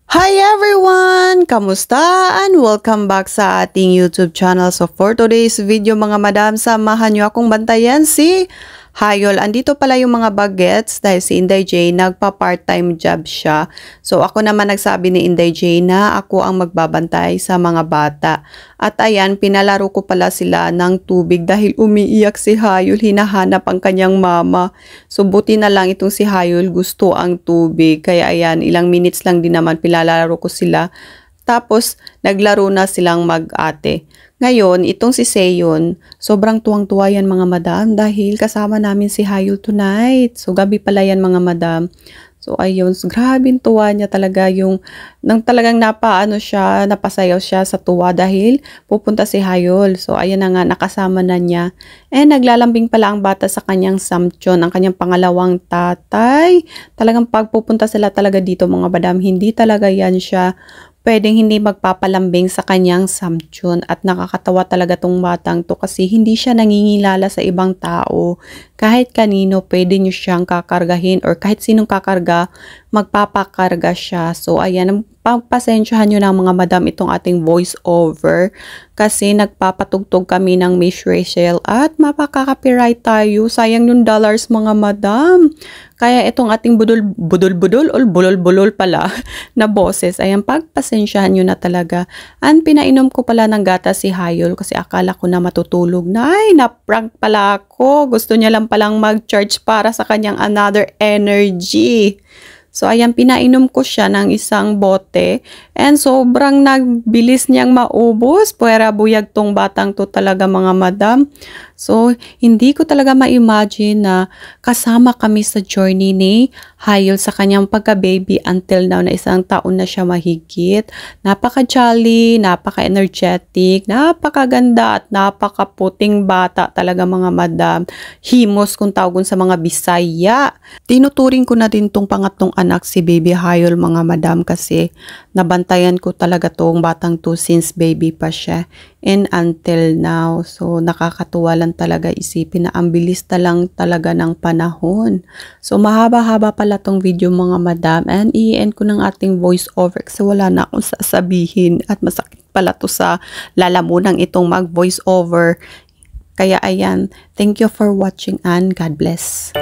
Hi everyone! Kamusta? And welcome back sa ating YouTube channel. So for today's video mga madam, samahan nyo akong bantayan si Hayol. Andito pala yung mga bagets dahil si Inday J nagpa-part-time job siya. So ako naman nagsabi ni Inday J na ako ang magbabantay sa mga bata. At ayan, pinalaro ko pala sila ng tubig dahil umiiyak si Hayol, hinahanap ang kanyang mama. So buti na lang itong si Hayol gusto ang tubig. Kaya ayan, ilang minutes lang din naman pinalaro ko sila. Tapos, naglaro na silang mag-ate. Ngayon, itong si Seyon, sobrang tuwang-tuwa yan mga madam dahil kasama namin si Hayol tonight. So, gabi pala yan mga madam. So, ayun, grabing tuwa niya talaga yung, nang talagang napasayaw siya sa tuwa dahil pupunta si Hayol. So, ayan na nga, nakasama na niya. And naglalambing pala ang bata sa kanyang samchon, ang kanyang pangalawang tatay. Talagang pagpupunta sila talaga dito mga madam, hindi talaga yan siya pwedeng hindi magpapalambing sa kanyang samchon at nakakatawa talaga tong batang to kasi hindi siya nangingilala sa ibang tao. Kahit kanino pwede nyo siyang kakargahin or kahit sinong kakarga, magpapakarga siya. So ayan, pagpasensyahan nyo ng mga madam itong ating voice over kasi nagpapatugtog kami ng Miss Rachel at mapakaka-copyright tayo. Sayang yung dollars mga madam. Kaya itong ating budol-budol o bulol-bulol pala na boses, ayan, pagpasensyahan nyo na talaga. And pinainom ko pala ng gata si Hayol kasi akala ko na matutulog na. Ay, na-prank pala ako. Gusto niya lang palang mag-charge para sa kanyang another energy. So, ayan, pinainom ko siya ng isang bote and sobrang nagbilis niyang maubos. Puwera buyag tong batang to talaga mga madam. So, hindi ko talaga ma-imagine na kasama kami sa journey ni Hayol sa kanyang pagka-baby until now na 1 taon na siya mahigit. Napaka-jolly, napaka-energetic, napakaganda at napaka-puting bata talaga mga madam. Himos kung tawag sa mga Bisaya. Tinuturing ko na din tong pangatlong anak si Baby Hayol mga madam kasi nabantayan ko talaga tong batang to since baby pa siya and until now. So nakakatuwa lang talaga isipin na ang bilis lang talaga ng panahon. So mahaba-haba pala tong video mga madam and i-end ko ng ating voice over kasi wala na akong sasabihin at masakit pala to sa lalamunang itong mag voice over. Kaya ayan, thank you for watching and God bless.